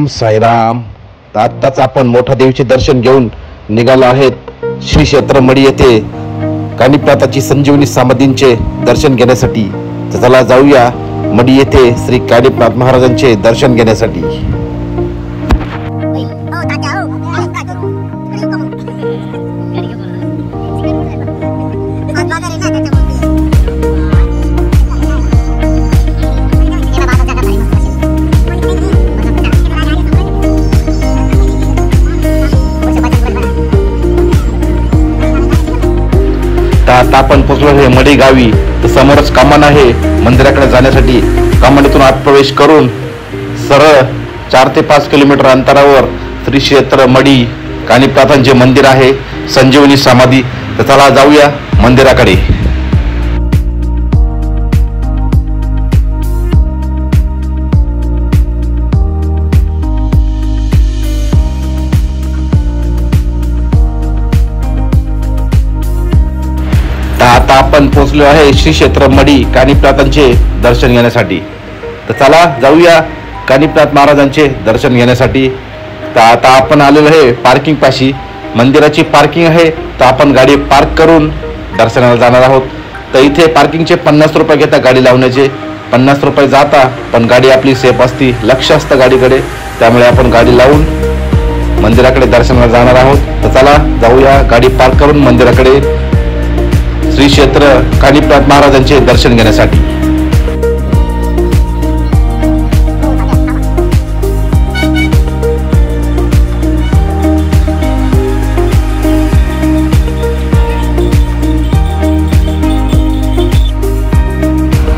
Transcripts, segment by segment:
साईराम. आत्ताच आपण मोठा देवीचे दर्शन घेऊन निघालो आहेत श्री क्षेत्र मडी येथे कानिपनाथाची संजीवनी समाधींचे दर्शन घेण्यासाठी. तर चला जाऊया मडी येथे श्री कानिपनाथ महाराजांचे दर्शन घेण्यासाठी. आता आपण पोहोचलो आहे मडी गावी. तर समोरच कमान आहे मंदिराकडे जाण्यासाठी. कमानीतून आत प्रवेश करून सरळ 4 ते 5 किलोमीटर अंतरावर श्री क्षेत्र मडी कानिपनाथांचे मंदिर आहे, संजीवनी समाधी. तर चला जाऊया मंदिराकडे. आता आपण पोहोचलो आहे श्री क्षेत्र मडी कानिपनाथांचे दर्शन घेण्यासाठी. तर चला जाऊया कानिपनाथ महाराजांचे दर्शन घेण्यासाठी. तर आता आपण आलेलो आहे पार्किंग पाशी. मंदिराची पार्किंग आहे. तर आपण गाडी पार्क करून दर्शनाला जाणार आहोत. तर इथे पार्किंगचे 50 रुपये घेता गाडी लावण्याचे. 50 रुपये जाता, पण गाडी आपली सेफ असती, लक्ष असतं गाडीकडे. त्यामुळे आपण गाडी लावून मंदिराकडे दर्शनाला जाणार आहोत. तर चला जाऊया गाडी पार्क करून मंदिराकडे श्री क्षेत्र कानिपनाथ महाराजांचे दर्शन घेण्यासाठी.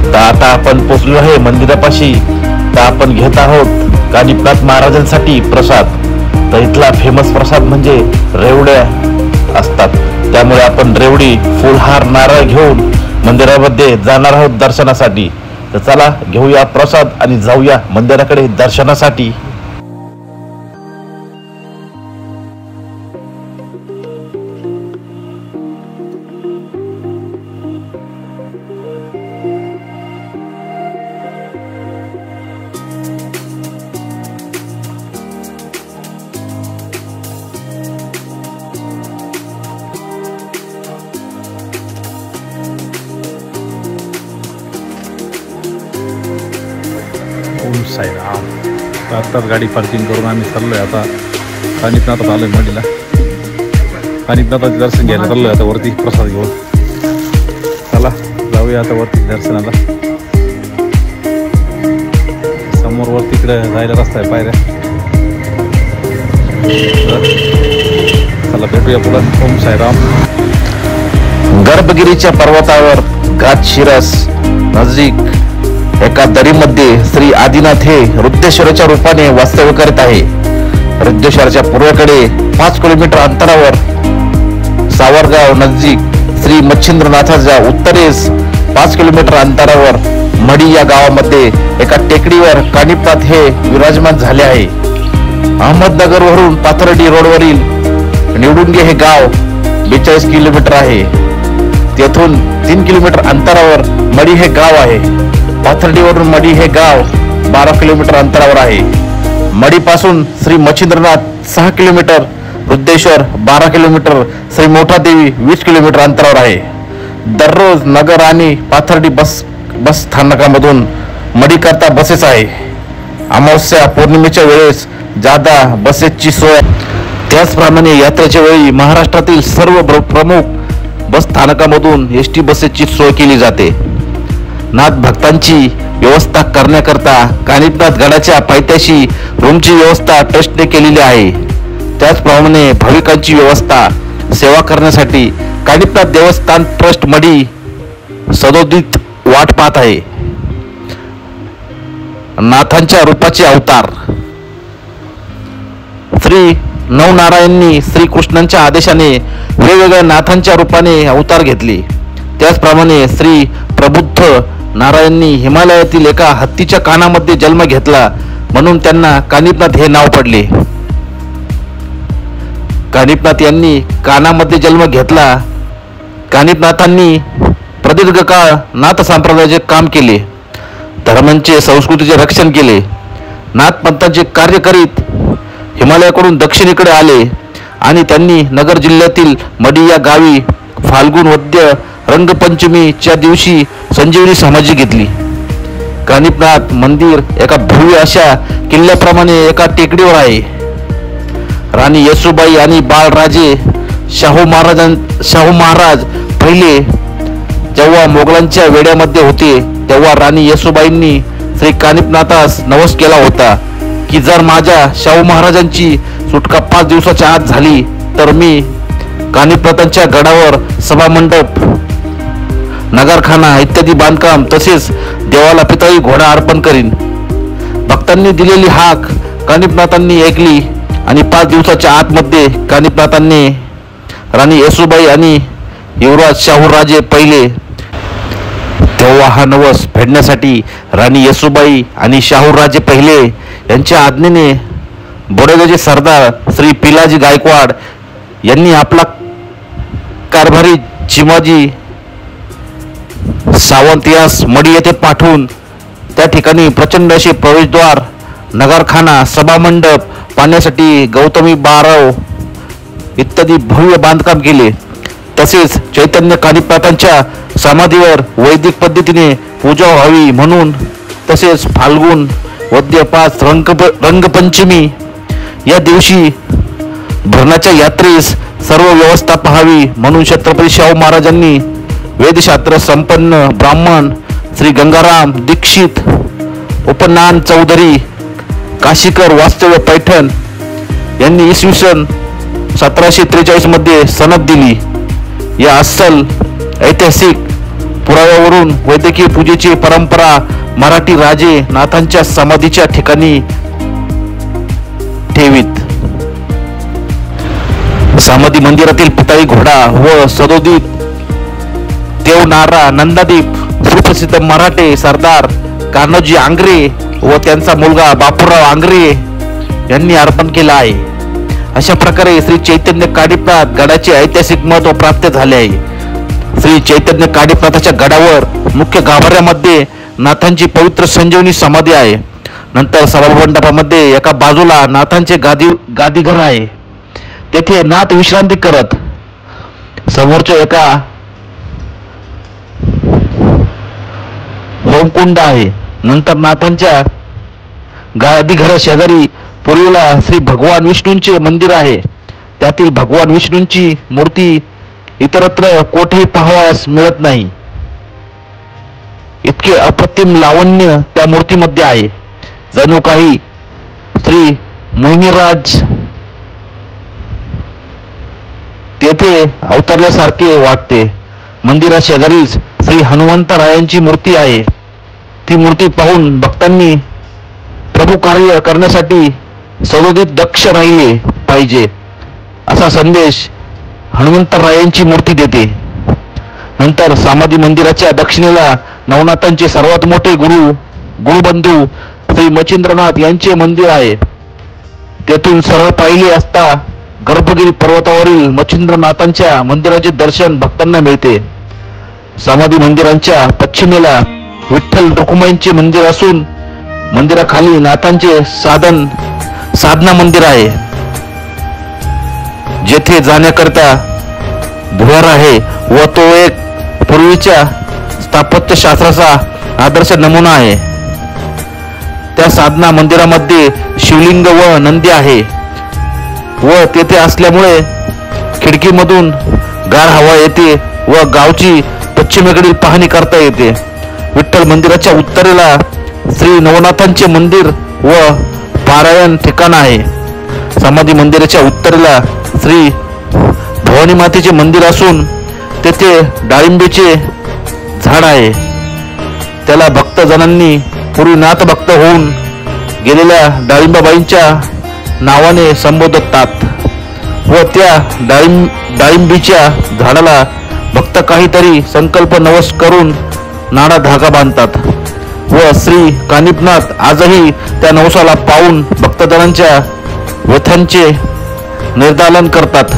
तर आता आपण पोहोचलो आहे मंदिरापाशी. तर आपण घेत आहोत कानिपनाथ महाराजांसाठी प्रसाद. तर इथला फेमस प्रसाद म्हणजे रेवड्या असतात. त्यामुळे आपण रेवडी, फुलहार, नारळ घेऊन मंदिरामध्ये जाणार आहोत दर्शनासाठी. तर चला घेऊया प्रसाद आणि जाऊया मंदिराकडे दर्शनासाठी. ओम साईराम. आत्ताच गाडी पार्किंग करून आम्ही चाललोय आता कानिपनाथात आलोय मडीला. कानिपनाथाचे दर्शन घ्यायला चाललोय आता वरती प्रसाद घेऊन. चला जाऊया आता वरती दर्शनाला. समोर वरती इकडे जायला रस्ता आहे, पायऱ्या. चला भेटूया पुढे. ओम साईराम. गर्भगिरीच्या पर्वतावर गात शिरस नजीक एका दरीमध्ये श्री आदिनाथ हे रुद्रेश्वराच्या रूपाने वास्तव्य करत आहे. रुद्रेश्वराच्या पूर्वेकडे 5 किलोमीटर अंतरावर सावरगाव नजीक श्री मच्छिंद्रनाथाच्या उत्तरेस 5 किलोमीटर अंतरावर मडी या गावामध्ये एका टेकडीवर कानिपनाथ हे विराजमान झाले आहे. अहमदनगरवरून पाथर्डी रोडवरील निवडुंगे हे गाव 42 किलोमीटर आहे. तेथून 3 किलोमीटर अंतरावर मडी हे गाव आहे. पाथर्डीवरून मडी हे गाव 12 किलोमीटर अंतरावर आहे. मडीपासून श्री मच्छिंद्रनाथ 6 किलोमीटर, रुद्रेश्वर 12 किलोमीटर, श्री मोठा देवी 20 किलोमीटर अंतरावर आहे. दररोज नगर आणि पाथर्डी बस स्थानकामधून मडी करता बसेस आहे. अमावस्या पौर्णिमेच्या वेळेस जादा बसेसची सोय. त्याचप्रमाणे यात्रेच्या वेळी महाराष्ट्रातील सर्व प्रमुख बस स्थानकामधून एसटी बसेसची सोय केली जाते. नाथ भक्तांची व्यवस्था करण्याकरता कानिपनाथ गडाच्या पायथ्याशी रूमची व्यवस्था ट्रस्टने केलेली आहे. त्याचप्रमाणे भाविकांची व्यवस्था सेवा करण्यासाठी कानिपनाथ देवस्थान ट्रस्ट मडी सदोदित वाट पाहत आहे. नाथांच्या रूपाचे अवतार. श्री नवनारायणनी श्रीकृष्णांच्या आदेशाने वेगवेगळ्या नाथांच्या रूपाने अवतार घेतले. त्याचप्रमाणे श्री प्रबुद्ध नारायणनी हिमालयातील एका हत्तीच्या कानामध्ये जन्म घेतला, म्हणून त्यांना कानिपनाथ हे नाव पडले. कानिपनाथ यांनी कानामध्ये जन्म घेतला. कानिपनाथांनी प्रदीर्घ काळ नाथ संप्रदायाचे काम केले. धर्मांचे, संस्कृतीचे रक्षण केले. नाथपंथांचे कार्य करीत हिमालयाकडून दक्षिणेकडे आले आणि त्यांनी नगर जिल्ह्यातील मडी या गावी फाल्गुन वद्य रंगपंचमीच्या दिवशी संजीवनी समाधी घेतली. कानिपनाथ मंदिर एका भव्य अशा किल्ल्याप्रमाणे एका टेकडीवर आहे. राणी येसूबाई आणि बाळराजे शाहू महाराज पहिले जेव्हा मोगलांच्या वेड्यामध्ये होते तेव्हा राणी येसूबाईंनी श्री कानिपनाथास नवस केला होता की जर माझ्या शाहू महाराजांची सुटका 5 दिवसाच्या आत झाली तर मी कानिपनाथांच्या गडावर सभामंडप, नगरखाना इत्यादी बांधकाम तसेच देवाला पितळी घोडा अर्पण करीन. भक्तांनी दिलेली हाक कानिपनाथांनी ऐकली आणि 5 दिवसाच्या आतमध्ये कानिपनाथांनी राणी येसूबाई आणि युवराज शाहूराजे पहिले. तेव्हा हा नवस फेडण्यासाठी राणी येसूबाई आणि शाहूराजे पहिले यांच्या आज्ञेने बोडेगावचे सरदार श्री पिलाजी गायकवाड यांनी आपला कारभारी चिमाजी सावंत यास मडी येथे पाठवून त्या ठिकाणी प्रचंड असे प्रवेशद्वार, नगरखाना, सभामंडप, पाहण्यासाठी गौतमी बाराव इत्यादी भव्य बांधकाम केले. तसेच चैतन्य कानिपनाथांच्या समाधीवर वैदिक पद्धतीने पूजा व्हावी म्हणून तसेच फाल्गुन वद्य 5 रंगपंचमी या दिवशी भरणाच्या यात्रेस सर्व व्यवस्था पाहावी म्हणून छत्रपती शाहू महाराजांनी वेदशास्त्र संपन्न ब्राह्मण श्री गंगाराम दीक्षित उपनान चौधरी काशीकर वास्तव्य पैठण यांनी इसवी सन 1743 मध्ये सनद दिली. या अस्सल ऐतिहासिक पुराव्यावरून वैद्यकीय पूजेची परंपरा मराठी राजे नाथांच्या समाधीच्या ठिकाणी ठेवीत. समाधी मंदिरातील पितळी घोडा व सदोदित देवनारा नंदादीप सुप्रसिद्ध मराठे सरदार कान्होजी आंग्रे व त्यांचा मुलगा बापूराव आंग्रे यांनी अर्पण केला आहे. अशा प्रकारे श्री चैतन्य कानिपनाथ गडाचे ऐतिहासिक महत्व प्राप्त झाले आहे. श्री चैतन्य कानिपनाथाच्या गडावर मुख्य गाभाऱ्यामध्ये नाथांची पवित्र संजीवनी समाधी आहे. नंतर सभामंडपामध्ये एका बाजूला नाथांचे गादीघर आहे. तेथे नाथ विश्रांती करत. समोरच्या एका होमकुंड आहे. नंतर नाथांच्या गादीघरा शेजारी पूर्वेला श्री भगवान विष्णूंचे मंदिर आहे. त्यातील भगवान विष्णूंची मूर्ती इतरत्र कोठेही पाहावयास मिळत नाही. इतके अप्रतिम लावण्य त्या मूर्तीमध्ये आहे. जणू काही श्री मोहिनीराज तेथे अवतरल्यासारखे वाटते. मंदिरा शेजारीच श्री हनुमंतरायांची मूर्ती आहे. ती मूर्ती पाहून भक्तांनी प्रभू कार्य करण्यासाठी सदोदित दक्ष राहिले पाहिजे असा संदेश हनुमंतरायांची मूर्ती देते. नंतर समाधी मंदिराच्या दक्षिणेला नवनाथांचे सर्वात मोठे गुरुबंधू श्री मच्छिंद्रनाथ यांचे मंदिर आहे. तेथून सरळ पाहिले असता गर्भगिरी पर्वतावरील मच्छिंद्रनाथांच्या मंदिराचे दर्शन भक्तांना मिळते. समाधी मंदिरांच्या पश्चिमेला विठ्ठल रखुमाईंचे मंदिर असून मंदिराखाली नाथांचे साधना मंदिर आहे, जेथे जाण्याकरता भुयार आहे व तो एक पूर्वीच्या स्थापत्य शास्त्राचा आदर्श नमुना आहे. त्या साधना मंदिरामध्ये शिवलिंग व नंदी आहे व तेथे असल्यामुळे खिडकीमधून गार हवा येते व गावची पश्चिमेकडील पाहणी करता येते. विठ्ठल मंदिराच्या उत्तरेला श्री नवनाथांचे मंदिर व पारायण ठिकाण आहे. समाधी मंदिराच्या उत्तरेला श्री भवानी मातेचे मंदिर असून तेथे डाळिंबीचे झाड आहे. त्याला भक्तजनांनी पूर्वी नाथ भक्त होऊन गेलेल्या डाळिंबाबाईंच्या नावाने संबोधतात व त्या डाळिंबीच्या झाडाला भक्त काहीतरी संकल्प नवस करून नाडा धागा बांधतात व श्री कानिपनाथ आजही त्या नवसाला पाहून भक्तजनांच्या व्यथांचे निर्दालन करतात.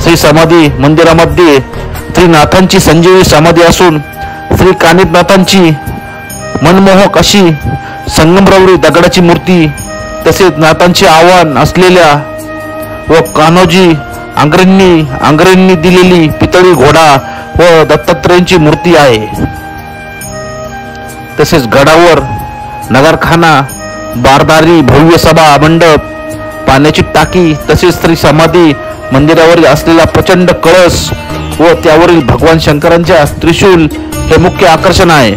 श्री समाधी मंदिरामध्ये श्रीनाथांची संजीवनी समाधी असून श्री कानिपनाथांची मनमोहक अशी संगमरवरी दगडाची मूर्ती तसेच नाथांचे आव्हान असलेल्या व कान्होजी आंग्रेंनी दिलेली पितळी घोडा व दत्तात्रयांची मूर्ती आहे. तसेच गडावर नगरखाना, बारदारी, भव्य सभा मंडप, पाण्याची टाकी, तसेच श्री समाधी मंदिरावर असलेला प्रचंड कळस व त्यावरील भगवान शंकरांच्या त्रिशूल हे मुख्य आकर्षण आहे.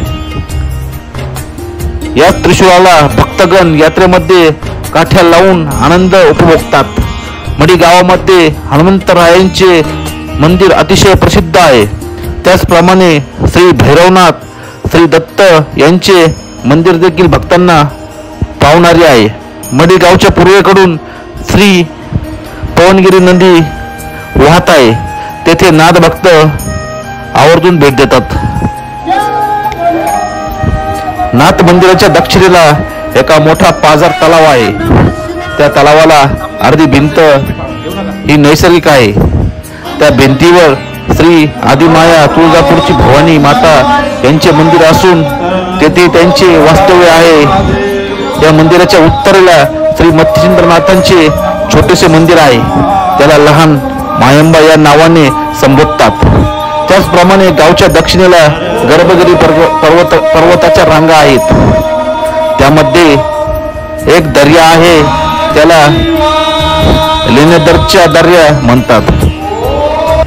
या त्रिशूळाला भक्तगण यात्रेमध्ये काठ्या लावून आनंद उपभोगतात. मडी गावामध्ये हनुमंतरायांचे मंदिर अतिशय प्रसिद्ध आहे. त्याचप्रमाणे श्री भैरवनाथ, श्री दत्त यांचे मंदिर देखील भक्तांना पावणारे आहे. मडी गावच्या पूर्वेकडून श्री पवनगिरी नदी वाहत आहे. तेथे नाथ भक्त आवर्जून भेट देतात. नाथ मंदिराच्या दक्षिणेला एका मोठा पाझर तलाव आहे. त्या तलावाला अर्धी भिंत ही नैसर्गिक आहे. त्या भिंतीवर श्री आदिमाया तुळजापूरची भवानी माता यांचे मंदिर असून तेथे त्यांचे वास्तव्य आहे. या मंदिराच्या उत्तरेला श्री मच्छिंद्रनाथांचे छोटेसे मंदिर आहे. त्याला लहान मायंबा या नावाने संबोधतात. त्याचप्रमाणे गावच्या दक्षिणेला गर्भगिरी पर्वताच्या रांगा आहेत. त्यामध्ये एक दर्या आहे, त्याला लेण्यादरच्या दर्या म्हणतात.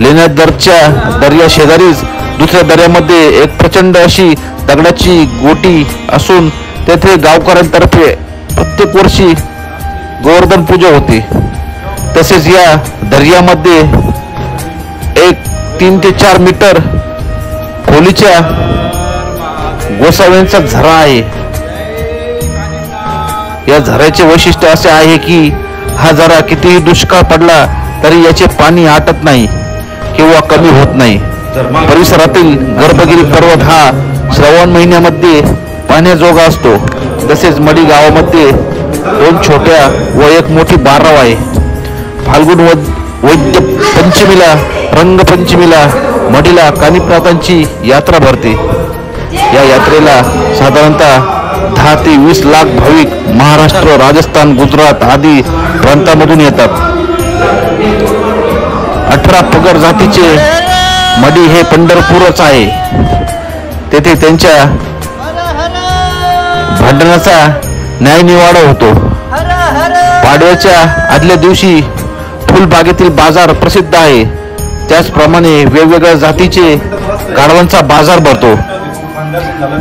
लेण्यादरच्या दर्या शेजारीच दुसऱ्या दर्यामध्ये एक प्रचंड अशी दगडाची गोटी असून तेथे गावकऱ्यांतर्फे प्रत्येक वर्षी गोवर्धन पूजा होते. तसेच या दर्यामध्ये एक 3 ते 4 मीटर खोलीच्या गोसाव्यांचा झरा आहे. या झऱ्याचे वैशिष्ट्य असे आहे की हा झरा कितीही दुष्काळ पडला तरी याचे पाणी आटत नाही किंवा कमी होत नाही. परिसरातील गर्भगिरी पर्वत हा श्रावण महिन्यामध्ये पाण्याजोगा असतो. तसेच मडी गावामध्ये 2 छोट्या व एक मोठी बारव आहे. फाल्गुन वैद्य पंचमीला, रंगपंचमीला मडीला कानिपनाथांची यात्रा भरते. या यात्रेला साधारणतः 10 ते 20 लाख भाविक महाराष्ट्र, राजस्थान, गुजरात आदी प्रांतामधून येतात. 18 पगड जातीचे मडी हे पंढरपूरच आहे. तेथे त्यांच्या भांडणाचा न्यायनिवाडा होतो. पाडव्याच्या आदल्या दिवशी फुलबागेतील बाजार प्रसिद्ध आहे. त्याचप्रमाणे वेगवेगळ्या जातीचे गाढवांचा बाजार भरतो.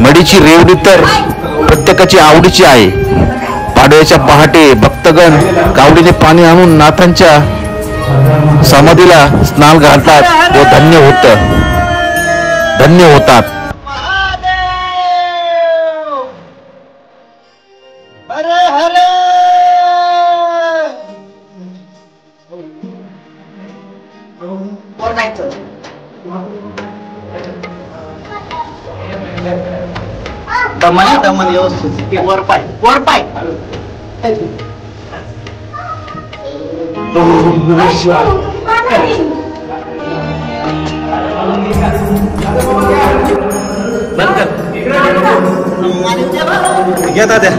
मडीची रेवडी तर प्रत्येकाची आवडीची आहे. पाडव्याच्या पहाटे भक्तगण गावडीने पाणी आणून नाथांच्या समाधीला स्नान घालतात व धन्य होतात. दमन व्यवस्थित वर पाय घेता द्या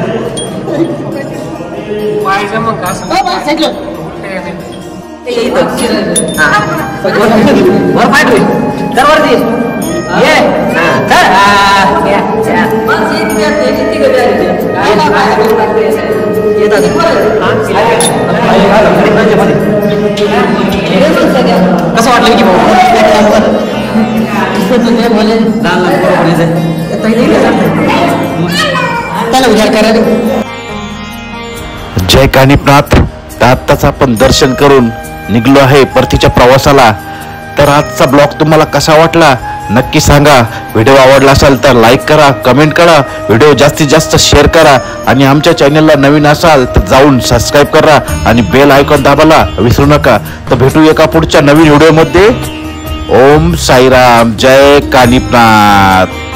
कसं वाटलं की त्याला विचार करा. जय कानिपनाथ. आत्ताच आपण दर्शन करून निघलो आहे परतीच्या प्रवासाला. तर आजचा ब्लॉग तुम्हाला कसा वाटला नक्की सांगा. व्हिडिओ आवडला असेल तर लाईक करा, कमेंट करा, व्हिडिओ जास्तीत जास्त शेअर करा आणि आमच्या चॅनलला नवीन असाल तर जाऊन सबस्क्राईब करा आणि बेल आयकॉन दाबायला विसरू नका. तर भेटू एका पुढच्या नवीन व्हिडिओमध्ये. ओम साईराम. जय कानिपनाथ.